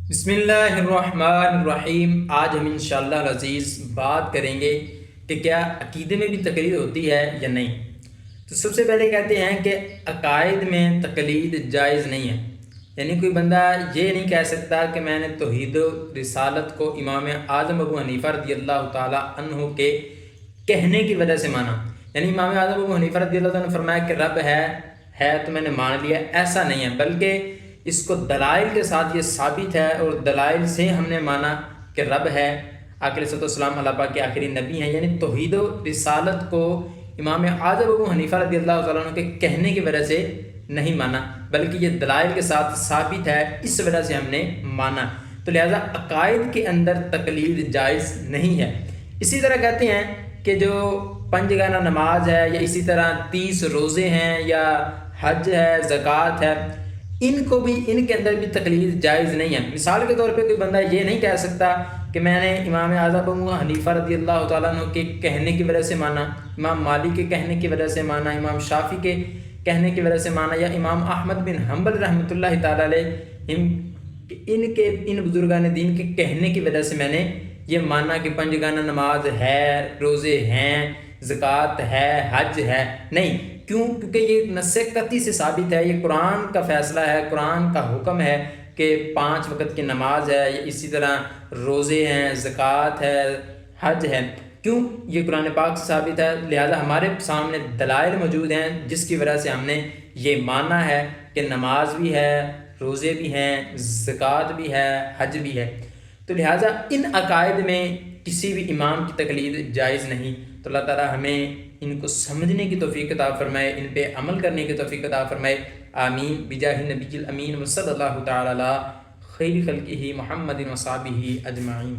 بسم اللہ الرحمن الرحیم۔ آج ہم انشاءاللہ العزیز بات کریں گے کہ کیا عقیدے میں بھی تقلید ہوتی ہے یا نہیں۔ تو سب سے پہلے کہتے ہیں کہ عقائد میں تقلید جائز نہیں ہے، یعنی کوئی بندہ یہ نہیں کہہ سکتا کہ میں نے توحید و رسالت کو امام اعظم ابو حنیفہ رضی اللہ تعالی عنہ کے کہنے کی وجہ سے مانا، یعنی امام اعظم ابو حنیفہ رضی اللہ عنہ نے فرمایا کہ رب ہے تو میں نے مان لیا، ایسا نہیں ہے، بلکہ اس کو دلائل کے ساتھ یہ ثابت ہے اور دلائل سے ہم نے مانا کہ رب ہے۔ آقا علیہ السلام اللہ پاک کے آخری نبی ہیں، یعنی توحید و رسالت کو امام اعظم ابو حنیفہ رضی اللہ تعالیٰ عنہ کے کہنے کی وجہ سے نہیں مانا، بلکہ یہ دلائل کے ساتھ ثابت ہے، اس وجہ سے ہم نے مانا۔ تو لہٰذا عقائد کے اندر تقلید جائز نہیں ہے۔ اسی طرح کہتے ہیں کہ جو 5 گانہ نماز ہے، یا اسی طرح 30 روزے ہیں، یا حج ہے، زکوٰۃ ہے، ان کے اندر بھی تقلید جائز نہیں ہے۔ مثال کے طور پہ کوئی بندہ یہ نہیں کہہ سکتا کہ میں نے امام اعظم ابو حنیفہ رضی اللہ تعالیٰ عنہ کے کہنے کی وجہ سے مانا، امام مالک کے کہنے کی وجہ سے مانا، امام شافعی کے کہنے کی وجہ سے مانا، یا امام احمد بن حنبل رحمۃ اللہ تعالیٰ علیہ ان بزرگان دین کے کہنے کی وجہ سے میں نے یہ مانا کہ 5 گانہ نماز ہے، روزے ہیں، زکوٰۃ ہے، حج ہے۔ نہیں، کیونکہ یہ نص قطعی سے ثابت ہے، یہ قرآن کا فیصلہ ہے، قرآن کا حکم ہے کہ 5 وقت کی نماز ہے، اسی طرح روزے ہیں، زکوٰۃ ہے، حج ہے۔ کیوں؟ یہ قرآن پاک سے ثابت ہے، لہذا ہمارے سامنے دلائل موجود ہیں جس کی وجہ سے ہم نے یہ ماننا ہے کہ نماز بھی ہے، روزے بھی ہیں، زکوٰۃ بھی ہے، حج بھی ہے۔ تو لہٰذا ان عقائد میں کسی بھی امام کی تقلید جائز نہیں۔ تو اللہ تعالیٰ ہمیں ان کو سمجھنے کی توفیق عطا فرمائے، ان پہ عمل کرنے کی توفیق عطا فرمائے، آمین بجاہ نبی الامین وصلی اللہ تعالی علی خیر خلقہ محمد وصحبہ اجمعین۔